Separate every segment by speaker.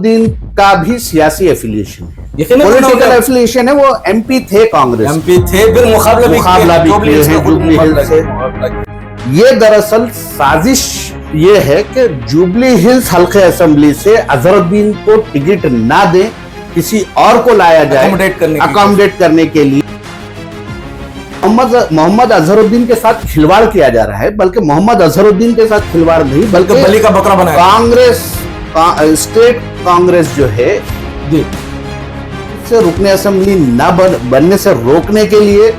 Speaker 1: अजहरुद्दीन का भी सियासी एफिलिएशन है, पॉलिटिकल एफिलिएशन है। वो एमपी थे, कांग्रेस
Speaker 2: एमपी थे, फिर
Speaker 1: मुकाबला भी किए हैं जुबली हिल्स से। ये दरअसल साजिश ये है कि जुबली हिल्स हल्के असेंबली से अजहरुद्दीन को टिकट ना दें, किसी और को लाया जाए अकोमोडेट करने के लिए। मोहम्मद अजहरुद्दीन के साथ खिलवाड़ किया जा रहा है, बल्कि मोहम्मद अजहरुद्दीन के साथ खिलवाड़ नहीं, बल्कि
Speaker 2: बलि का बकरा बनाया।
Speaker 1: कांग्रेस स्टेट कांग्रेस जो है से रुकने असेंबली ना बनने से रोकने के लिए,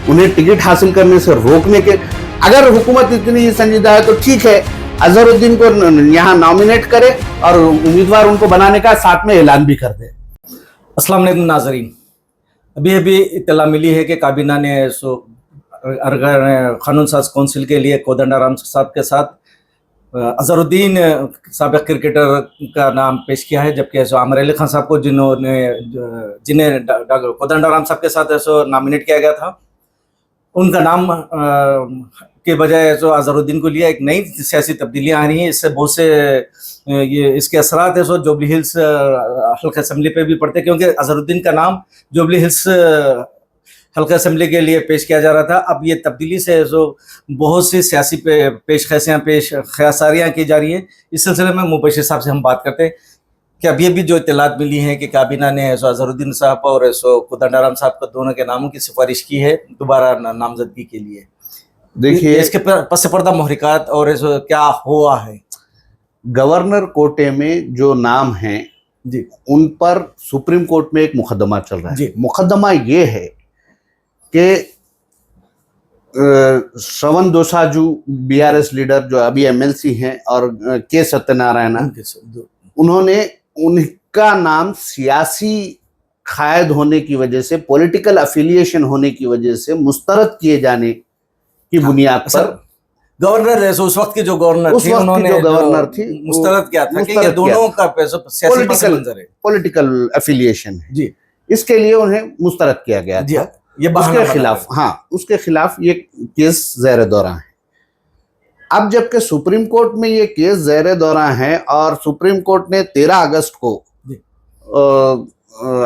Speaker 1: उन्हें टिकट हासिल करने से रोकने के, अगर हुकूमत इतनी संजीदा है तो ठीक है, अजहरुद्दीन को यहाँ नॉमिनेट करे और उम्मीदवार उनको बनाने का साथ में ऐलान भी कर दे।
Speaker 2: अस्सलाम वालेकुम नाज़रीन, अभी इत्तला मिली है कि काबीना ने कानून साज कौंसिल के लिए कोदंडाराम साहब के साथ अजहरुद्दीन साबिक क्रिकेटर का नाम पेश किया है, जबकि ऐसा आमिर अली खान साहब को जिन्हें कोदंडाराम साहब के साथ ऐसा नॉमिनेट किया गया था, उनका नाम के बजाय जो अजहरुद्दीन को लिया। एक नई सियासी तब्दीलियां आ रही हैं, इससे बहुत से इसके असरात है सो जुबली हिल्स हल्का असेंबली पे भी पड़ते, क्योंकि अजहरुद्दीन का नाम जुबली हिल्स हल्का असेंबली के लिए पेश किया जा रहा था। अब ये तब्दीली से जो बहुत सी सियासी ख्यासारियाँ की जा रही है। इस सिलसिले में मुबशिर साहब से हम बात करते हैं कि अभी जो इत्तलात मिली हैं कि काबीना ने अजहरुद्दीन साहब और कोदंडाराम साहब को दोनों के नामों की सिफारिश की है दोबारा नामजदगी के लिए।
Speaker 1: देखिए,
Speaker 2: इसके पस पर्दा महरिकात और क्या हुआ है।
Speaker 1: गवर्नर कोटे में जो नाम हैं
Speaker 2: जी,
Speaker 1: उन पर सुप्रीम कोर्ट में एक मुकदमा चल रहा है। मुकदमा ये है कि श्रवण दोसाजू बीआरएस लीडर जो अभी एमएलसी हैं और के सत्यनारायण, उन्होंने उनका नाम सियासी कायद होने की वजह से, पॉलिटिकल एफिलिएशन होने की वजह से मुस्तरद किए जाने की बुनियाद पर
Speaker 2: गवर्नर उस वक्त की जो गवर्नर थी, उन्होंने मुस्तरद किया था कि ये दोनों का
Speaker 1: पॉलिटिकल एफिलिएशन है
Speaker 2: जी,
Speaker 1: इसके लिए उन्हें मुस्तरद किया गया था।
Speaker 2: ये
Speaker 1: उसके खिलाफ, हाँ, उसके खिलाफ ये केस ज़ेर दौरा है। अब जबकि सुप्रीम कोर्ट में ये केस ज़ेर दौरा है और सुप्रीम कोर्ट ने 13 अगस्त को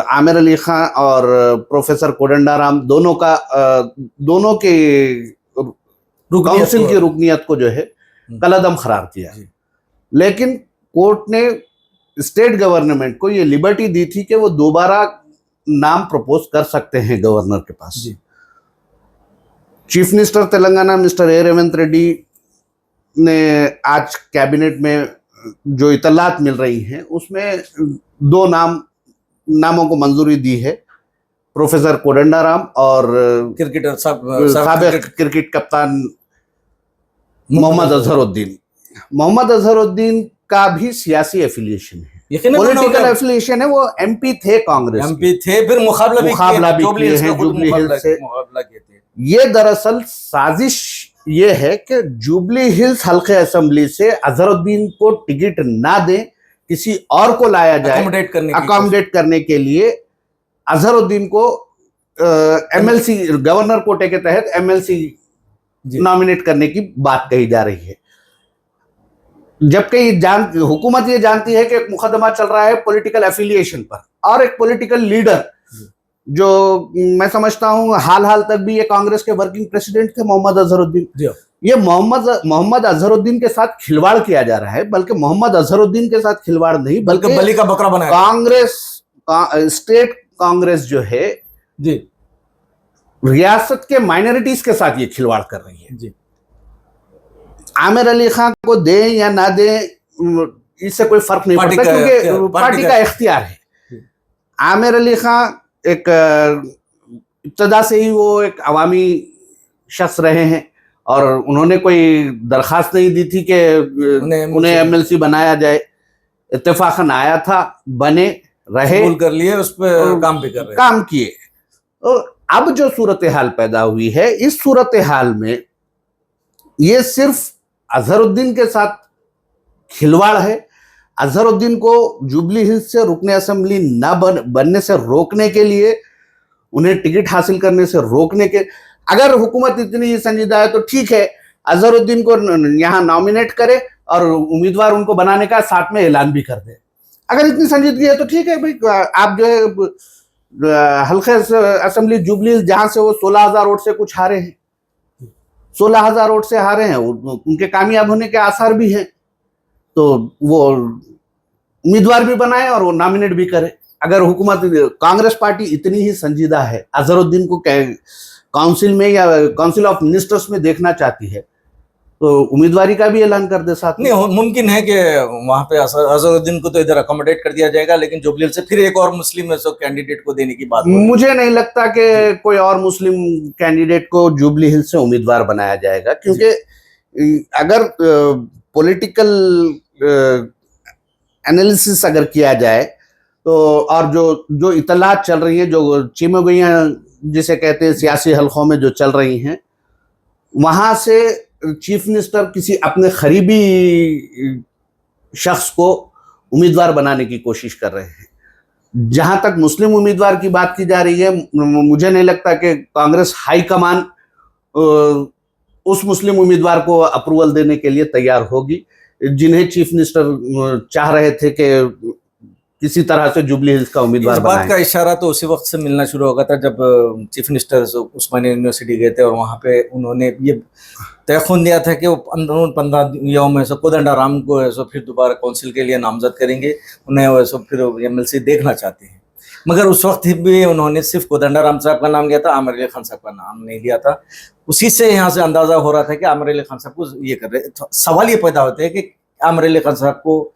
Speaker 1: आमिर अली खान और प्रोफेसर कोदंडाराम दोनों के काउंसिल की रुकनियत को जो है कलअदम करार किया, लेकिन कोर्ट ने स्टेट गवर्नमेंट को ये लिबर्टी दी थी कि वो दोबारा नाम प्रपोज कर सकते हैं गवर्नर के पास। Chief minister Telangana mister A Revanth Reddy ने आज कैबिनेट में जो इतलात मिल रही हैं उसमें 2 नामों को मंजूरी दी है, प्रोफेसर कोदंडाराम और
Speaker 2: क्रिकेटर
Speaker 1: साबिक क्रिकेट कप्तान मोहम्मद अजहरुद्दीन। मोहम्मद अजहरुद्दीन का भी सियासी एफिलिएशन है, पॉलिटिकल एफिलिएशन है। वो एमपी थे, कांग्रेस
Speaker 2: एमपी थे, फिर मुकाबला भी किए हैं जुबली हिल्स से।
Speaker 1: ये दरअसल साजिश ये है कि जुबली हिल्स हल्के असेंबली से अजहरुद्दीन को टिकट ना दें, किसी और को लाया जाए अकोमोडेट करने के लिए। अजहरुद्दीन को एमएलसी गवर्नर कोटे के तहत एमएलसी नॉमिनेट करने की बात कही जा रही है, जबकि हुकूमत ये जानती है कि एक मुकदमा चल रहा है पॉलिटिकल एफिलिएशन पर, और एक पॉलिटिकल लीडर जो मैं समझता हूं हाल तक भी ये कांग्रेस के वर्किंग प्रेसिडेंट थे, मोहम्मद अजहरुद्दीन। ये मोहम्मद अजहरुद्दीन के साथ खिलवाड़ किया जा रहा है, बल्कि मोहम्मद अजहरुद्दीन के साथ खिलवाड़ नहीं, बल्कि
Speaker 2: बलि का बकरा बनाया।
Speaker 1: कांग्रेस स्टेट कांग्रेस जो है
Speaker 2: जी,
Speaker 1: रियासत के माइनॉरिटीज के साथ ये खिलवाड़ कर रही है
Speaker 2: जी।
Speaker 1: आमिर अली खान को दें या ना दें इससे कोई फर्क नहीं पड़ता, क्योंकि पार्टी का इख्तियार है। आमिर अली खान एक इब्तदा से ही वो एक अवामी शख्स रहे हैं और उन्होंने कोई दरखास्त नहीं दी थी कि उन्हें एमएलसी बनाया जाए। इत्तेफाकन आया था, बने, रहे,
Speaker 2: कर लिए, उस पर काम भी कर रहे,
Speaker 1: काम किए। अब जो सूरत हाल पैदा हुई है, इस सूरत हाल में ये सिर्फ अजहरुद्दीन के साथ खिलवाड़ है। अजहरुद्दीन को जुबली हिल्स से रुकने असेंबली न बनने से रोकने के लिए, उन्हें टिकट हासिल करने से रोकने के, अगर हुकूमत इतनी संजीदा है तो ठीक है, अजहरुद्दीन को यहाँ नॉमिनेट करे और उम्मीदवार उनको बनाने का साथ में ऐलान भी कर दे। अगर इतनी संजीदगी है तो ठीक है भाई, आप जो है हल्के असेंबली जुबली जहां से वो 16,000 वोट से कुछ हारे हैं, 16,000 वोट से हारे हैं, उनके कामयाब होने के आसार भी हैं, तो वो उम्मीदवार भी बनाए और वो नॉमिनेट भी करे। अगर हुकूमत कांग्रेस पार्टी इतनी ही संजीदा है, अजहरुद्दीन को काउंसिल में या काउंसिल ऑफ मिनिस्टर्स में देखना चाहती है, तो उम्मीदवारी का भी ऐलान कर दे साथ में।
Speaker 2: नहीं, मुमकिन है कि वहां पे अजहरुद्दीन को तो इधर अकोमोडेट कर दिया जाएगा, लेकिन जुबली हिल्स से फिर एक और मुस्लिम कैंडिडेट को देने की बात हो रही है।
Speaker 1: मुझे नहीं लगता कि कोई और मुस्लिम कैंडिडेट को जुबली हिल्स से उम्मीदवार बनाया जाएगा, क्योंकि अगर पॉलिटिकल एनालिसिस अगर किया जाए तो, और जो इतलात चल रही है, जो चिमगोइयाँ जिसे कहते हैं सियासी हलकों में जो चल रही हैं, वहां से चीफ मिनिस्टर किसी अपने करीबी शख्स को उम्मीदवार बनाने की कोशिश कर रहे हैं। जहां तक मुस्लिम उम्मीदवार की बात की जा रही है, मुझे नहीं लगता कि कांग्रेस हाईकमान उस मुस्लिम उम्मीदवार को अप्रूवल देने के लिए तैयार होगी जिन्हें चीफ मिनिस्टर चाह रहे थे कि किसी तरह से जुबली हिल्स का उम्मीदवार
Speaker 2: बनाएं। इस बात का इशारा तो उसी वक्त से मिलना शुरू हो गया था जब चीफ मिनिस्टर उस्मानिया यूनिवर्सिटी गए थे और वहाँ पे उन्होंने ये तयखुन दिया था कि वो 15 दिनों में से कोदंडाराम को ऐसा फिर दोबारा काउंसिल के लिए नामजद करेंगे, उन्हें वैसे फिर एमएलसी देखना चाहते हैं। मगर उस वक्त भी उन्होंने सिर्फ कोदंडाराम साहब का नाम लिया था, आमिर अली खान साहब का नाम नहीं लिया था। उसी से यहाँ से अंदाजा हो रहा था कि आमिर अली खान साहब को ये कर रहे। सवाल ये पैदा होते हैं कि आमिर अली खान साहब को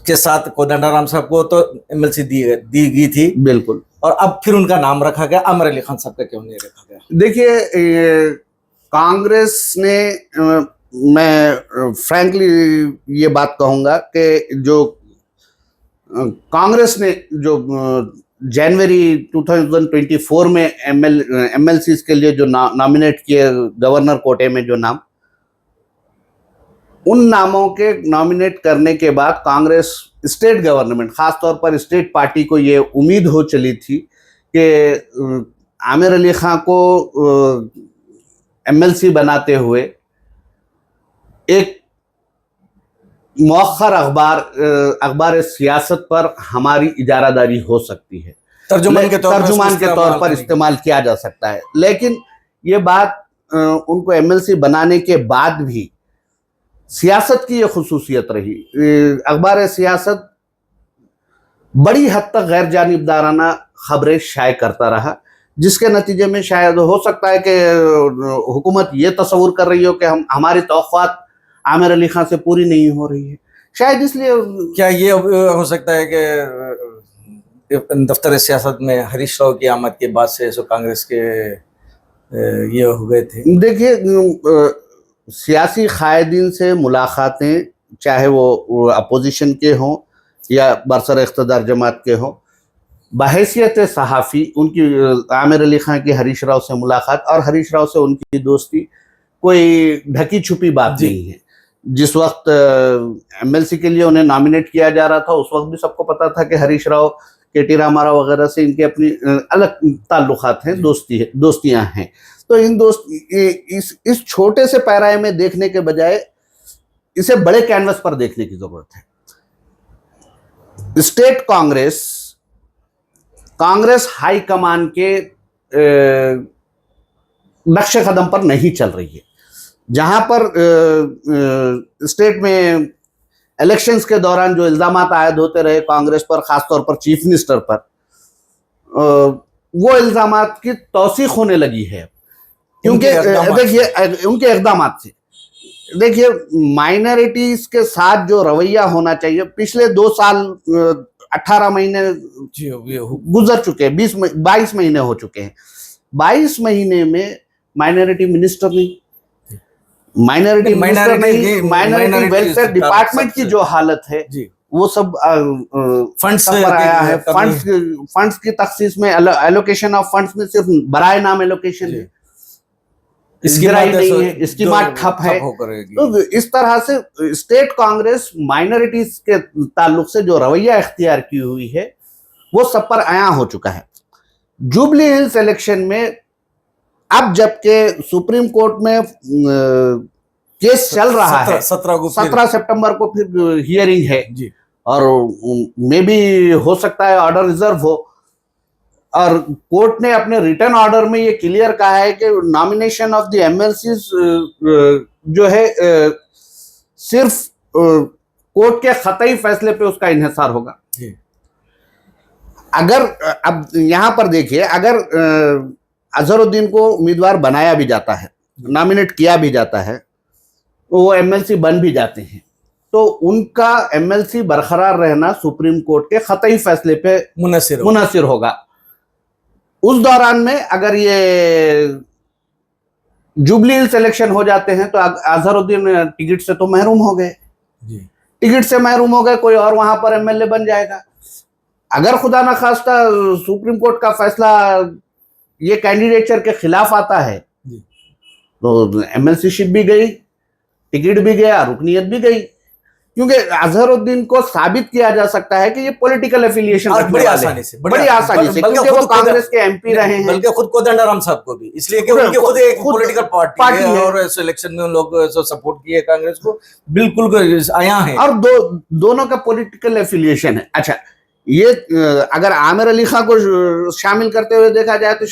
Speaker 2: के साथ कोदंडाराम साहब को तो एमएलसी दी गई थी, बिल्कुल, और अब फिर उनका नाम रखा गया, आमिर अली खान साहब का क्यों नहीं रखा गया?
Speaker 1: देखिए, कांग्रेस ने, मैं फ्रैंकली ये बात कहूंगा कि जो कांग्रेस ने जो जनवरी 2024 में एमएलसी के लिए जो नॉमिनेट किए गवर्नर कोटे में जो नाम, उन नामों के नॉमिनेट करने के बाद कांग्रेस स्टेट गवर्नमेंट, खासतौर पर स्टेट पार्टी को ये उम्मीद हो चली थी कि आमिर अली खां को एमएलसी बनाते हुए एक मौखर अखबार सियासत पर हमारी इजारादारी हो सकती है, तर्जुमान के तौर पर इस्तेमाल किया जा सकता है। लेकिन ये बात उनको एमएलसी बनाने के बाद भी सियासत की ये खुसूसियत रही, अखबार सियासत बड़ी हद तक गैर जानिबदाराना खबरें शाये करता रहा, जिसके नतीजे में शायद हो सकता है कि हुकूमत ये तस्वुर कर रही हो कि हमारी तौक़ुआत आमिर अली खां से पूरी नहीं हो रही है, शायद इसलिए।
Speaker 2: क्या ये हो सकता है कि दफ्तर सियासत में हरीश राव की आमद के बाद से कांग्रेस के ये हो गए थे?
Speaker 1: देखिए, सियासी कायदीन से मुलाकातें, चाहे वो अपोजिशन के हों या बरसर इख्तदार जमात के हों, बहैसियत सहाफ़ी उनकी आमिर अली खां की हरीश राव से मुलाकात और हरीश राव से उनकी दोस्ती कोई ढकी छुपी बात नहीं है। जिस वक्त एमएलसी के लिए उन्हें नॉमिनेट किया जा रहा था, उस वक्त भी सबको पता था कि हरीश राव, केटी रामाराव वगैरह से इनके अपनी अलग ताल्लुकात हैं, दोस्तियां हैं। तो इस छोटे से पैराए में देखने के बजाय इसे बड़े कैनवस पर देखने की जरूरत है। स्टेट कांग्रेस हाई कमान के नक्शे कदम पर नहीं चल रही है। जहां पर स्टेट में इलेक्शंस के दौरान जो इल्जामात आयद होते रहे कांग्रेस पर, खासतौर पर चीफ मिनिस्टर पर, वो इल्जामात की तौसीख होने लगी है, क्योंकि देखिए उनके इक़दामात से। देखिए, माइनॉरिटीज के साथ जो रवैया होना चाहिए, पिछले 2 साल 18 महीने गुजर चुके हैं, 22 महीने हो चुके हैं। 22 महीने में माइनॉरिटी मिनिस्टर नहीं, माइनॉरिटी वेलफेयर डिपार्टमेंट की जो हालत है वो सब फंड्स पर आया है। फंड्स की तखसीस में, एलोकेशन ऑफ फंड्स में सिर्फ बराए नाम एलोकेशन है, इसकी नहीं है, इसकी बात ठप है। तो इस तरह से स्टेट कांग्रेस माइनॉरिटीज के ताल्लुक से जो रवैया इख्तियार की हुई है वो सब पर आया हो चुका है। जुबली हिल्स इलेक्शन में अब जबकि सुप्रीम कोर्ट में केस चल रहा है, 17 सितंबर को फिर हियरिंग है जी, और मे भी हो सकता है ऑर्डर रिजर्व हो। और कोर्ट ने अपने रिटर्न ऑर्डर में ये क्लियर कहा है कि नॉमिनेशन ऑफ द एमएलसीज जो है सिर्फ कोर्ट के खतई फैसले पे उसका इन्हिसार होगा। अगर अब यहां पर देखिए, अगर अजहरुद्दीन को उम्मीदवार बनाया भी जाता है, नॉमिनेट किया भी जाता है, वो एमएलसी बन भी जाते हैं, तो उनका एमएलसी बरकरार रहना सुप्रीम कोर्ट के खतई फैसले पे मुनसिर होगा। उस दौरान में अगर ये जुबली हिल्स इलेक्शन हो जाते हैं तो अजहरुद्दीन टिकट से तो महरूम हो गए, टिकट से महरूम हो गए, कोई और वहां पर एमएलए बन जाएगा। अगर खुदा ना खास्ता सुप्रीम कोर्ट का फैसला ये कैंडिडेचर के खिलाफ आता है तो एमएलसीशिप भी गई, टिकट भी गया, रुकनीयत भी गई, क्योंकि अजहरुद्दीन को साबित किया जा सकता है कि ये पॉलिटिकल एफिलिएशन
Speaker 2: बड़ी आसानी से
Speaker 1: क्योंकि वो कांग्रेस के एमपी रहे हैं,
Speaker 2: बल्कि खुद कोदंडाराम साहब को भी, इसलिए कि उनके खुद एक पॉलिटिकल पार्टी है और इस इलेक्शन में उन लोग सपोर्ट किए कांग्रेस को, बिल्कुल आया है,
Speaker 1: और दोनों का पॉलिटिकल एफिलिएशन है। अच्छा, ये अगर आमिर अली खां को शामिल करते हुए देखा जाए तो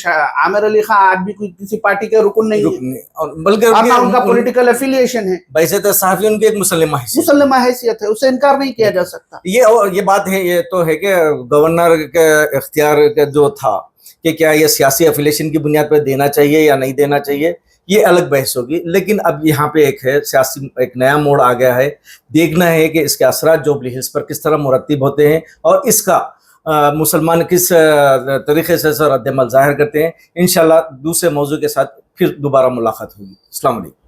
Speaker 1: आमिर अली खां आज भी कोई किसी पार्टी के रुकन नहीं है,
Speaker 2: और बल्कि
Speaker 1: उनका पॉलिटिकल एफिलिएशन है।
Speaker 2: वैसे तो सहाफी उनकी एक मुसल्लिमा
Speaker 1: हैसियत है, उससे इनकार नहीं किया जा सकता।
Speaker 2: ये बात है, ये तो है कि गवर्नर के इख्तियार का जो था कि क्या ये सियासी एफिलिएशन की बुनियाद पर देना चाहिए या नहीं देना चाहिए, ये अलग बहस होगी। लेकिन अब यहाँ पे एक है सियासी एक नया मोड़ आ गया है, देखना है कि इसके असरात जुबली हिल्स पर किस तरह मुरत्तिब होते हैं और इसका मुसलमान किस तरीके से रद्द अमल जाहिर करते हैं। इंशाल्लाह दूसरे मौजू के साथ फिर दोबारा मुलाकात होगी। अस्सलाम वालेकुम।